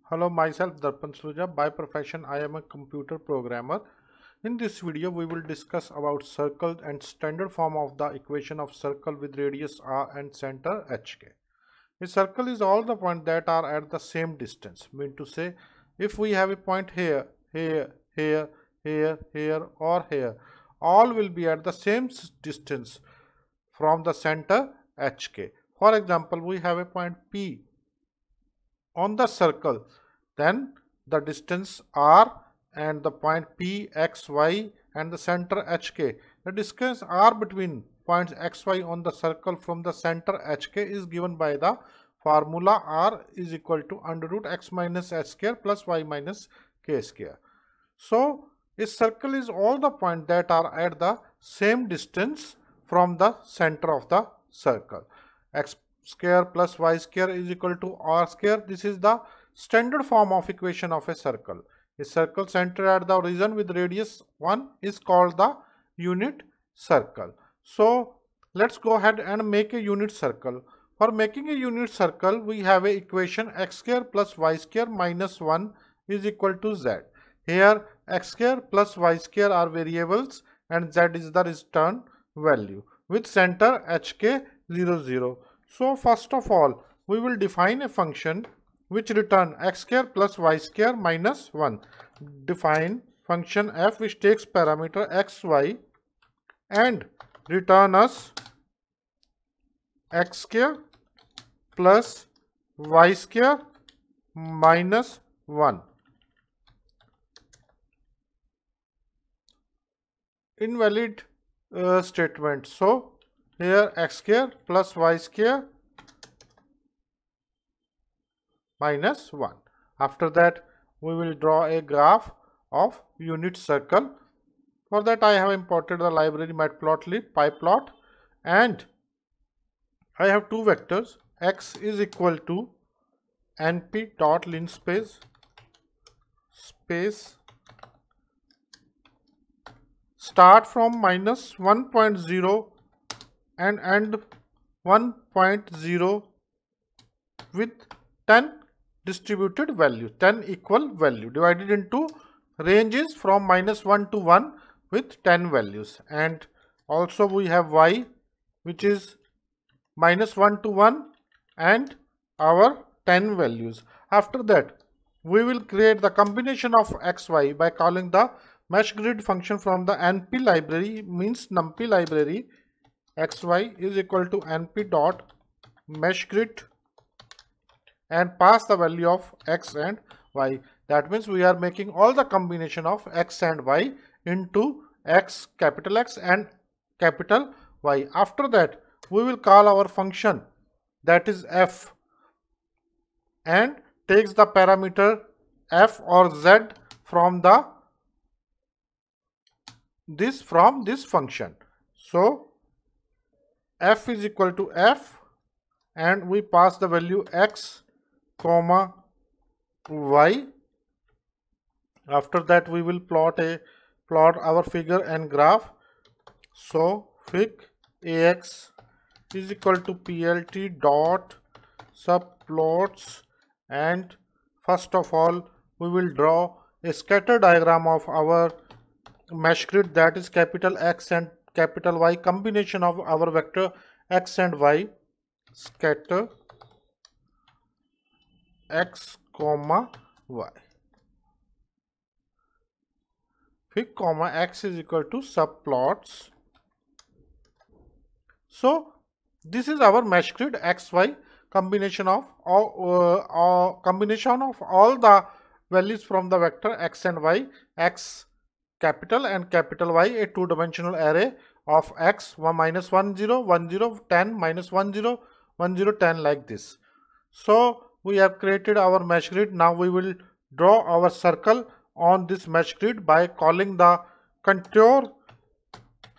Hello, myself Darpan Suja. By profession, I am a computer programmer. In this video, we will discuss about circle and standard form of the equation of circle with radius r and center hk. A circle is all the points that are at the same distance. Mean to say, if we have a point here, here, here, here, here, or here, all will be at the same distance from the center hk. For example, we have a point P on the circle, then the distance r and the point P, x, y and the center hk. The distance r between points x, y on the circle from the center hk is given by the formula r is equal to under root x minus h square plus y minus k square. So, a circle is all the points that are at the same distance from the center of the circle. X square plus y square is equal to r square. This is the standard form of equation of a circle. A circle centered at the origin with radius 1 is called the unit circle. So, let's go ahead and make a unit circle. For making a unit circle, we have a equation x square plus y square minus 1 is equal to z. Here x square plus y square are variables and z is the return value with center hk 0, 0. So first of all, we will define a function which return x square plus y square minus 1. Define function f which takes parameter x, y and return us x square plus y square minus 1. Invalid statement. So here x square plus y square minus 1. After that, we will draw a graph of unit circle. For that, I have imported the library matplotlib, pyplot, and I have two vectors. X is equal to np dot linspace space start from minus 1.0 and end 1.0 with 10 distributed value, 10 equal value divided into ranges from minus 1 to 1 with 10 values. And also we have y which is minus 1 to 1 and our 10 values. After that, we will create the combination of x, y by calling the mesh grid function from the np library, means numpy library. Xy is equal to np dot mesh grid and pass the value of x and y. That means we are making all the combination of x and y into x, capital X and capital Y. After that, we will call our function that is f and takes the parameter f or z from this function. So f is equal to f and we pass the value x comma y. After that, we will plot our figure and graph. So fig ax is equal to plt dot subplots, and first of all we will draw a scatter diagram of our mesh grid, that is capital X and capital Y combination of our vector x and y. Scatter x comma y. Fig comma x is equal to subplots. So this is our mesh grid x, y combination of all the values from the vector x and y, x capital and capital Y, a two-dimensional array of x 1 minus 1 0 1 0 10 minus 1 0 1 0 10 like this. So we have created our mesh grid. Now we will draw our circle on this mesh grid by calling the contour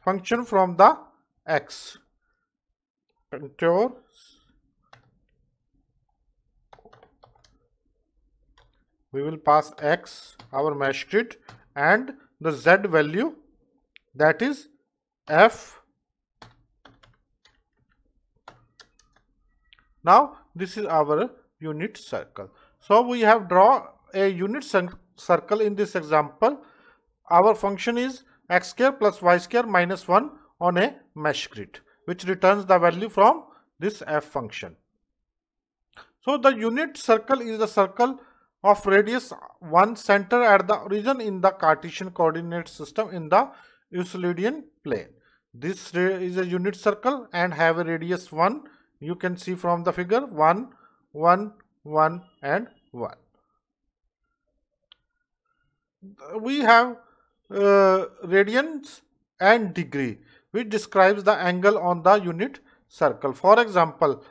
function from the x. Contour we will pass x, our mesh grid, and the z value, that is f. Now this is our unit circle. So we have draw a unit circle in this example. Our function is x square plus y square minus 1 on a mesh grid, which returns the value from this f function. So the unit circle is the circle of radius 1 center at the origin in the Cartesian coordinate system in the Euclidean plane. This is a unit circle and have a radius 1. You can see from the figure 1, 1, 1 and 1. We have radians and degree, which describes the angle on the unit circle. For example,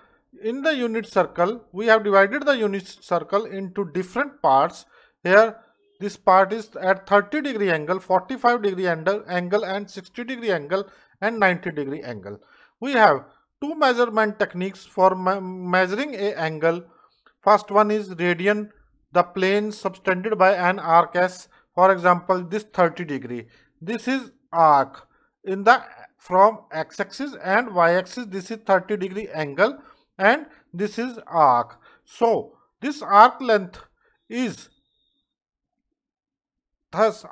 in the unit circle, we have divided the unit circle into different parts. Here, this part is at 30-degree angle, 45-degree angle and 60-degree angle and 90-degree angle. We have two measurement techniques for measuring a angle. First one is radian, the plane subtended by an arc S. For example, this 30-degree. This is arc in the from x-axis and y-axis. This is 30-degree angle and this is arc. So this arc length is thus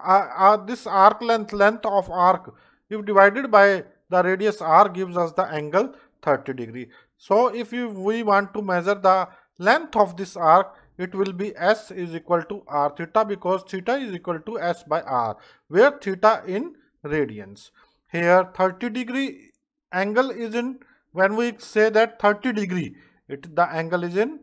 this arc length of arc, if divided by the radius r, gives us the angle 30-degree. So if we want to measure the length of this arc, it will be S is equal to r theta, because theta is equal to S by r, where theta in radians. Here 30-degree angle is in, when we say that 30-degree, the angle is in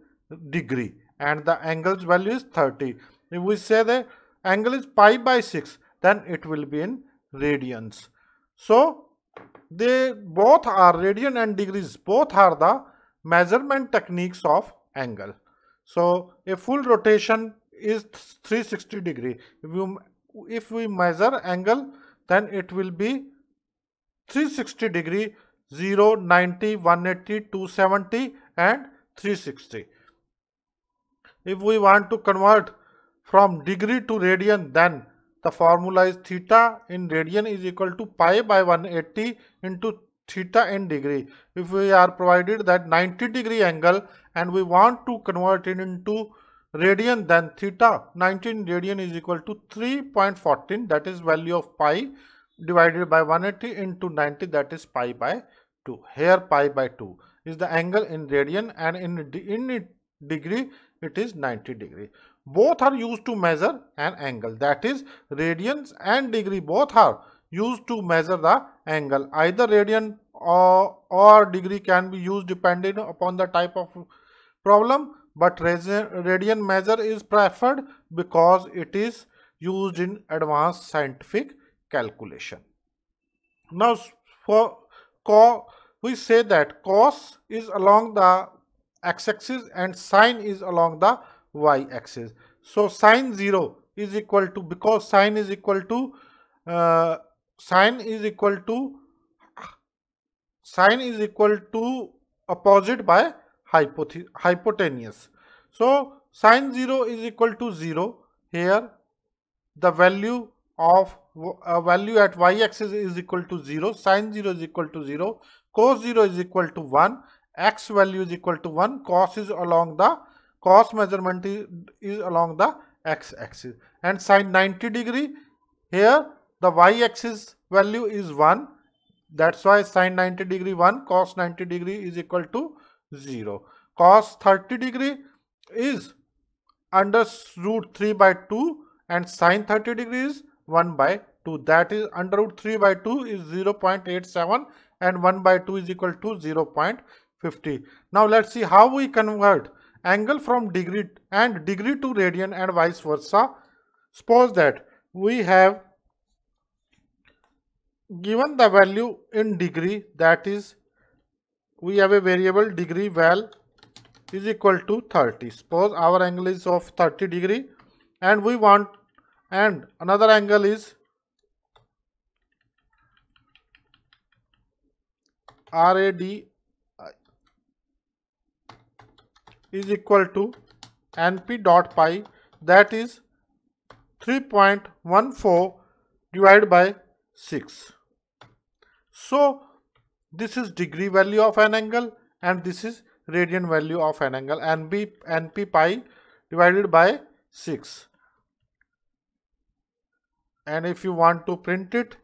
degree and the angle's value is 30. If we say the angle is pi by 6, then it will be in radians. So they both are, radian and degrees, both are the measurement techniques of angle. So a full rotation is 360-degree. If we measure angle, then it will be 360-degree, 0, 90, 180, 270 and 360. If we want to convert from degree to radian, then the formula is theta in radian is equal to pi by 180 into theta in degree. If we are provided that 90-degree angle and we want to convert it into radian, then theta 90 in radian is equal to 3.14, that is value of pi, divided by 180 into 90, that is pi by 2. Here pi by 2 is the angle in radian and in degree it is 90-degree. Both are used to measure an angle, that is radians and degree both are used to measure the angle. Either radian or degree can be used depending upon the type of problem, but radian measure is preferred because it is used in advanced scientific calculation. Now for we say that cos is along the x-axis and sine is along the y-axis. So sine 0 is equal to, because sine is equal to opposite by hypotenuse. So sine 0 is equal to 0. Here the value of value at y-axis is equal to 0, sine 0 is equal to 0, cos 0 is equal to 1, x value is equal to 1, cos is along the, cos measurement is along the x-axis, and sine 90-degree, here the y-axis value is 1, that's why sine 90-degree 1, cos 90-degree is equal to 0. Cos 30-degree is under root 3 by 2 and sine 30-degree is 1 by 2, that is under root 3 by 2 is 0.87 and 1 by 2 is equal to 0.50. Now let's see how we convert angle from degree to radian and vice versa. Suppose that we have given the value in degree, that is we have a variable degree val is equal to 30. Suppose our angle is of 30-degree and we want, and another angle is RAD is equal to NP dot pi, that is 3.14 divided by 6. So this is degree value of an angle and this is radian value of an angle. NP pi divided by 6. And if you want to print it,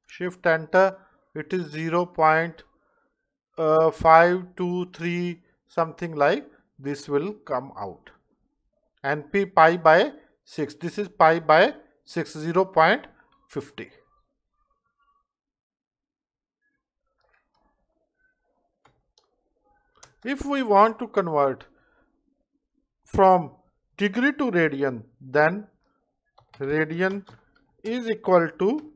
shift enter, it is 0.523 something like this will come out. And pi by 6, this is pi by 6, 0.50. If we want to convert from degree to radian, then radian is equal to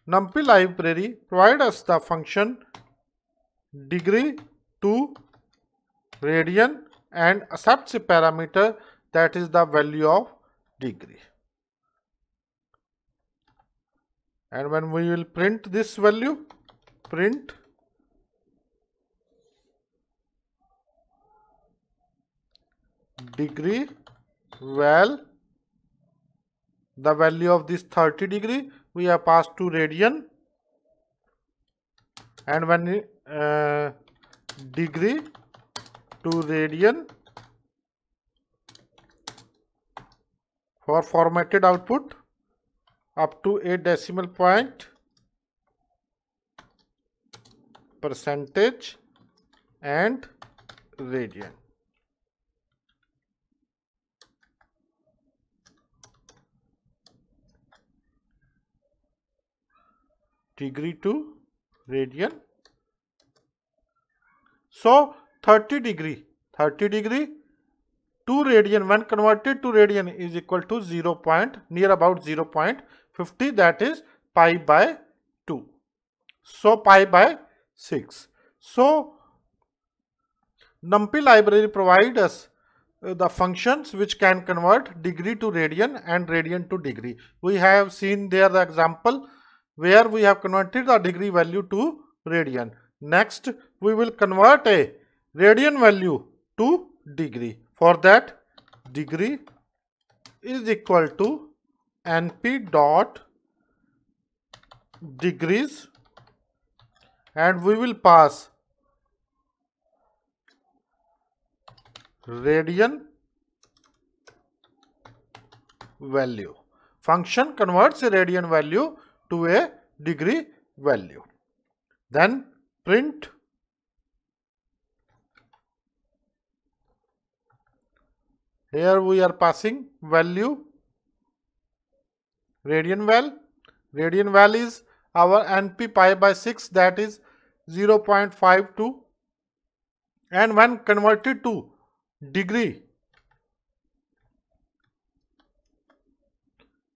NumPy library provide us the function degree to radian and accepts a parameter that is the value of degree. And when we will print this value, print degree val, the value of this 30 degree we have passed to radian, and when degree to radian for formatted output up to 8 decimal point, percentage and radian. Degree to radian. So 30 degree to radian when converted to radian is equal to near about 0.50, that is pi by 2. So pi by 6. So NumPy library provides us the functions which can convert degree to radian and radian to degree. We have seen there the example where we have converted the degree value to radian. Next, we will convert a radian value to degree. For that, degree is equal to np dot degrees, and we will pass radian value. Function converts a radian value to a degree value. Then print here we are passing value radian val. Radian val is our np pi by 6, that is 0.52, and when converted to degree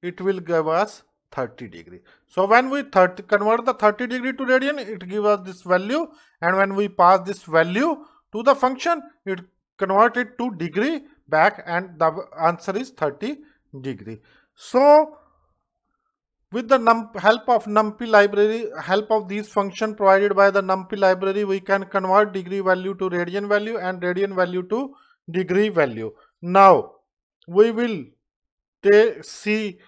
it will give us 30 degree. So when we convert the 30 degree to radian, it gives us this value, and when we pass this value to the function, it converts it to degree back, and the answer is 30 degree. So with the help of NumPy library, help of these function provided by the NumPy library, we can convert degree value to radian value and radian value to degree value. Now we will see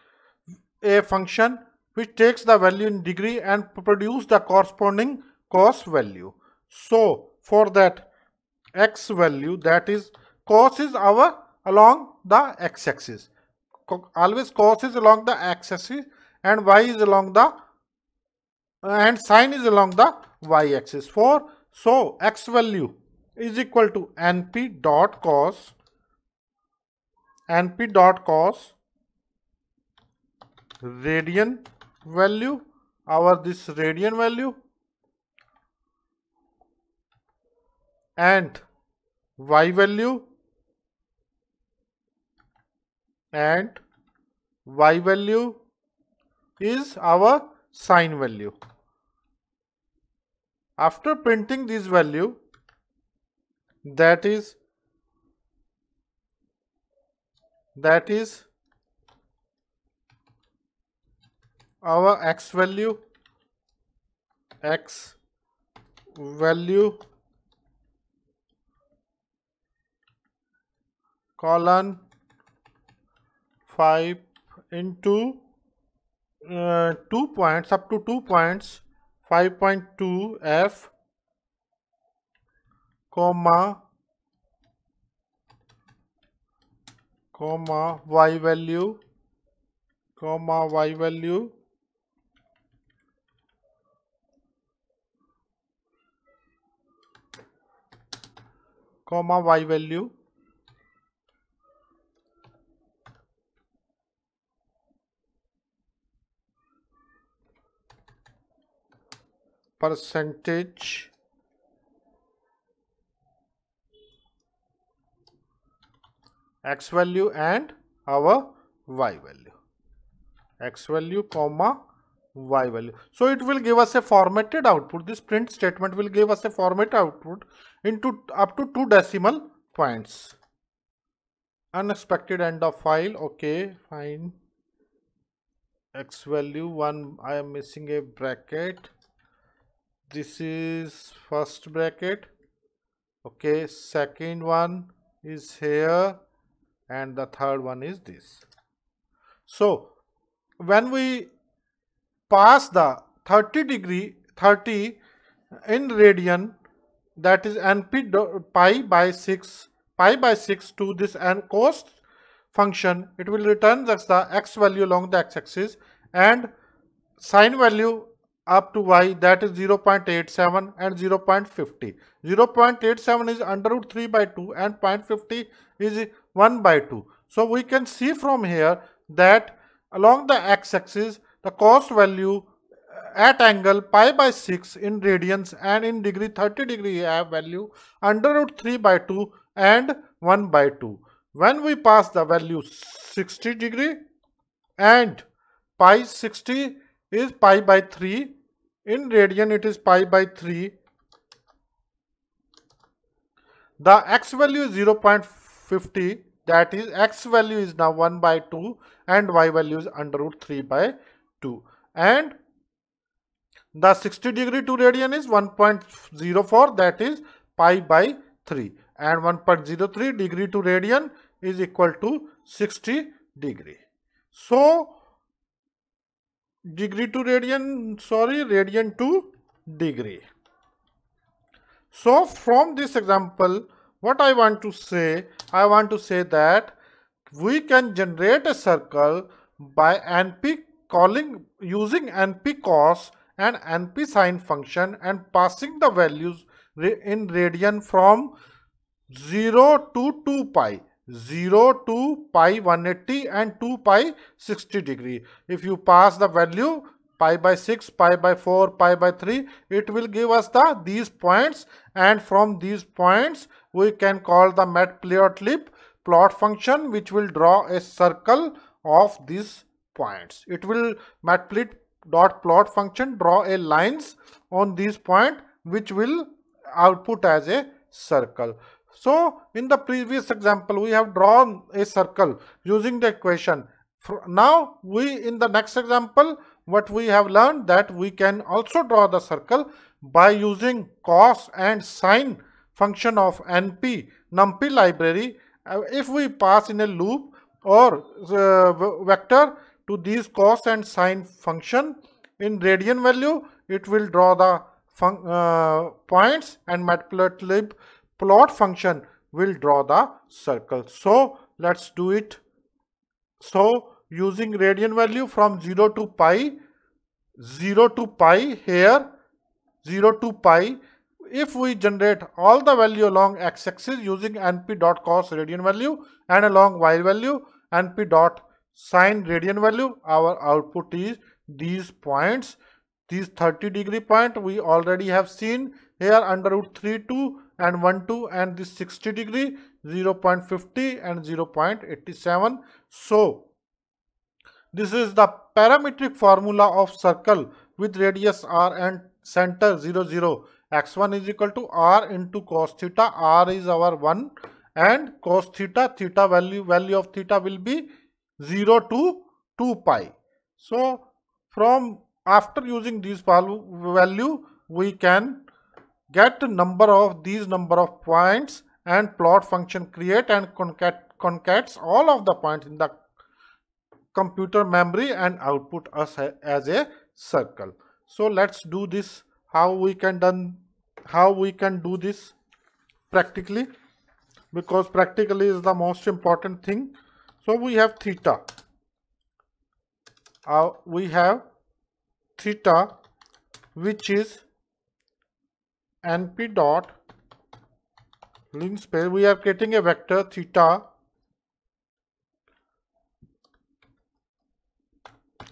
a function which takes the value in degree and produce the corresponding cos value. So for that, x value, that is cos is our along the x-axis. Always cos is along the x-axis and y is along the and sine is along the y-axis. So x value is equal to np dot cos radian value, our this radian value, and y value, and y value is our sine value. After printing this value, that is our x value colon 5 into 2 points up to 2 points 5.2 f comma y value comma y value comma y value percentage x value and our y value, x value comma y value. So it will give us a formatted output. This print statement will give us a formatted output into up to 2 decimal points. Unexpected end of file. Okay, fine. X value 1, I am missing a bracket. This is first bracket. Okay, second one is here and the third one is this. So when we pass the 30 in radian, that is np pi by 6 to this and cost function, it will return the x value along the x-axis and sine value up to y, that is 0.87 and 0.50. 0.87 is under root 3 by 2 and 0.50 is 1 by 2. So we can see from here that along the x-axis the cost value at angle pi by 6 in radians and in degree 30 degree have value under root 3 by 2 and 1 by 2. When we pass the value 60 degree and pi 60 is pi by 3, in radian it is pi by 3, the x value is 0.50, that is x value is now 1 by 2 and y value is under root 3 by 2, and the 60 degree to radian is 1.04, that is pi by 3, and 1.03 degree to radian is equal to 60 degree. So radian to degree. So from this example, what I want to say that we can generate a circle by using np cos and np sine function and passing the values in radian from 0 to 2 pi. 0 to pi 180 and 2 pi 60 degree. If you pass the value pi by 6, pi by 4, pi by 3, it will give us these points, and from these points we can call the matplotlib plot function, which will draw a circle of these points. It will matplotlib.plot function draw a lines on these points, which will output as a circle. So in the previous example we have drawn a circle using the equation. Now in the next example, what we have learned that we can also draw the circle by using cos and sine function of numpy library. If we pass in a loop or vector to these cos and sine function in radian value, it will draw the points, and matplotlib plot function will draw the circle. So let's do it. So using radian value from 0 to pi here, 0 to pi, if we generate all the value along x-axis using np.cos radian value and along y value np.sine radian value, our output is these points. These 30 degree point we already have seen here under root 3 2 and 1 2, and this 60 degree 0.50 and 0.87. So this is the parametric formula of circle with radius r and center 0 0. x1 is equal to r into cos theta. R is our 1 and cos theta, value of theta will be 0 to 2 pi. So from after using this value we can get number of points, and plot function create and concatenates all of the points in the computer memory and output us as a circle. So let's do this. How we can do this? practically, because practically is the most important thing. So we have theta. We have theta, which is np dot linspace. We are creating a vector theta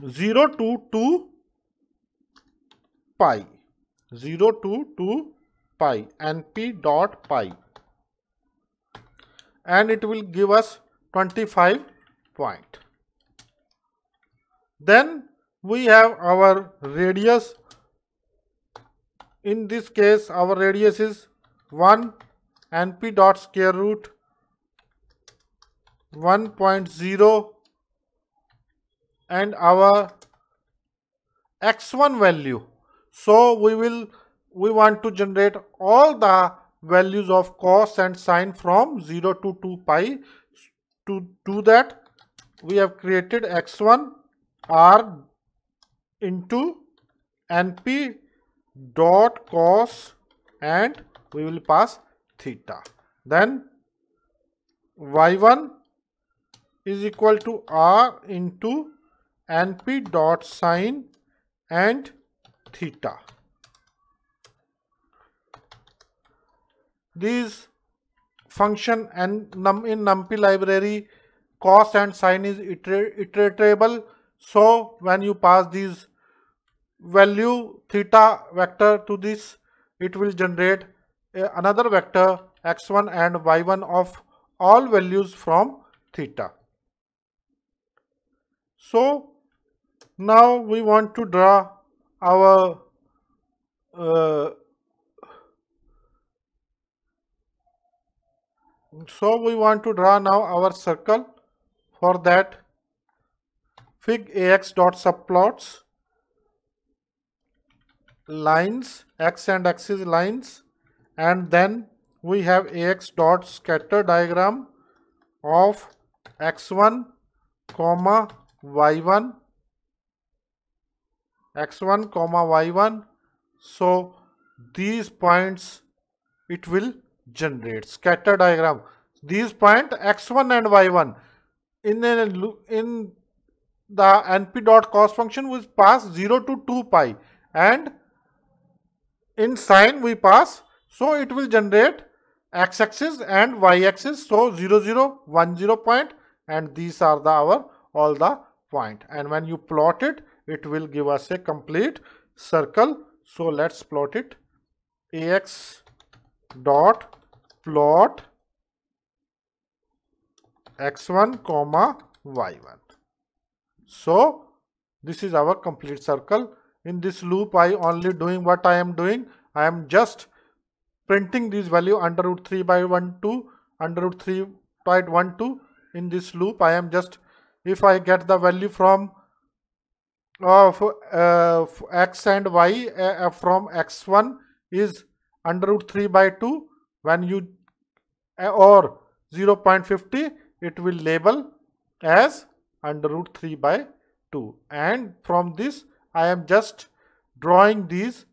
0 to 2 pi, 0 to 2 pi, np dot pi, and it will give us 25 point. Then we have our radius. In this case, our radius is 1, np dot square root 1.0, and our x1 value. So we want to generate all the values of cos and sine from 0 to 2 pi. To do that, we have created x1 r into np dot cos, and we will pass theta. Then y1 is equal to r into np dot sine and theta. These function and in NumPy library, cos and sine is iterable. So when you pass these value theta vector to this, it will generate another vector x1 and y1 of all values from theta. So now we want to draw our circle. For that, fig ax dot subplots lines, x and axis lines, and then we have ax dot scatter diagram of x1 comma y1, x1 comma y1. So these points it will generate scatter diagram. These points x1 and y1 in the np dot cos function will pass 0 to 2 pi, and in sine we pass, so it will generate x-axis and y-axis. So 0 0 1 0 point, and these are all the point, and when you plot it, it will give us a complete circle. So let's plot it. Ax dot plot x1 comma y1. So this is our complete circle. In this loop, I only doing what I am doing. I am just printing this value under root 3 by 1 2, under root 3 by 1 2. In this loop, I am just, if I get the value from x and y from x1 is under root 3 by 2, when you or 0.50, it will label as under root 3 by 2, and from this I am just drawing these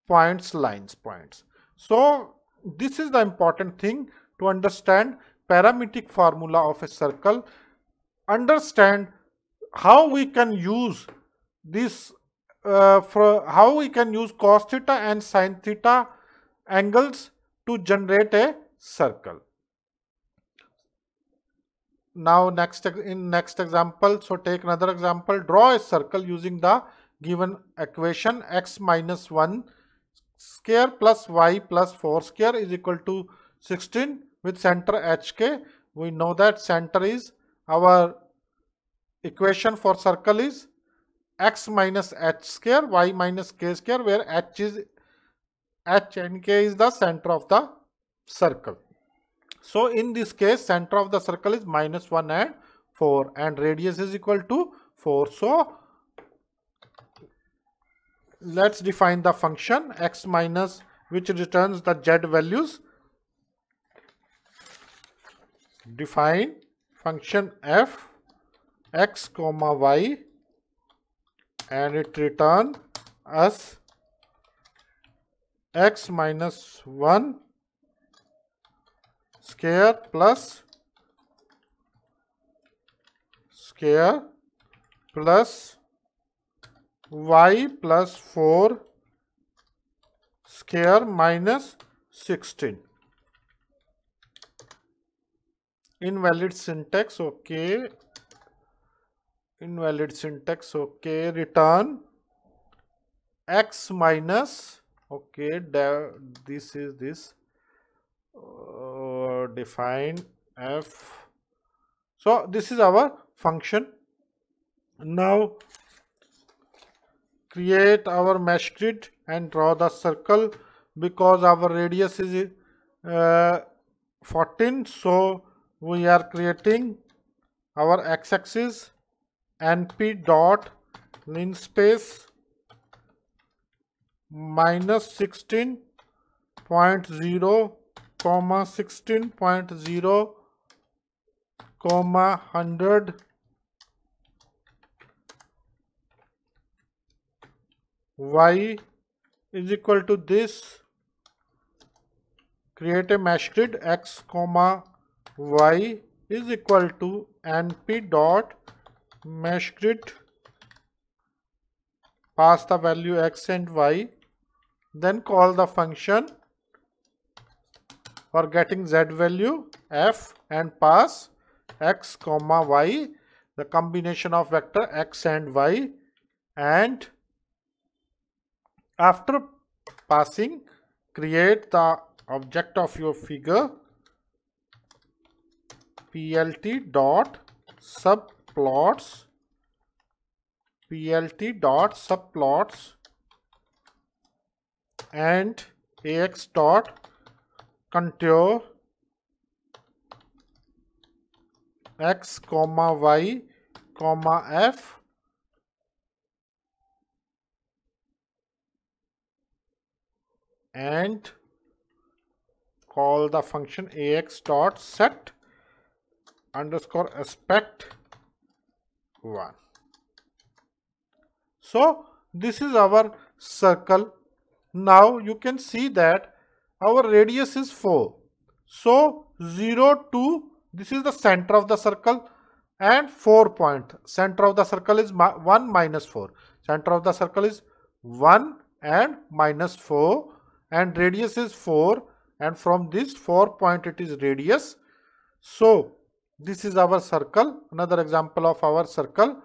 points, points. So this is the important thing to understand parametric formula of a circle. Understand how we can use this, how we can use cos theta and sin theta angles to generate a circle. Now next example, so take another example. Draw a circle using the given equation x minus 1 square plus y plus 4 square is equal to 16 with center hk. We know that center is, our equation for circle is x minus h square y minus k square, where h and k is the center of the circle. So in this case, center of the circle is minus 1 and 4, and radius is equal to 4. So let's define the function x minus, which returns the z values. Define function f x comma y, and it returns us x minus 1 square plus square plus y plus 4 square minus 16. Invalid syntax, okay. Invalid syntax, okay. Return x minus, okay, this is this, define f. So this is our function. Now create our mesh grid and draw the circle. Because our radius is 14, so we are creating our x-axis np dot linspace minus 16.0 comma 16.0 comma 100 y is equal to this. Create a mesh grid x comma y is equal to np dot mesh grid, pass the value x and y, then call the function for getting z value f and pass x comma y, the combination of vector x and y, and after passing create the object of your figure plt dot subplots and ax dot contour x comma y comma f and call the function ax dot set underscore aspect 1. So this is our circle. Now you can see that our radius is 4. So 0 to, this is the center of the circle, and 4 point. Center of the circle is 1 minus 4. Center of the circle is 1 and minus 4, and radius is 4, and from this 4 point it is radius. So this is our circle, another example of our circle.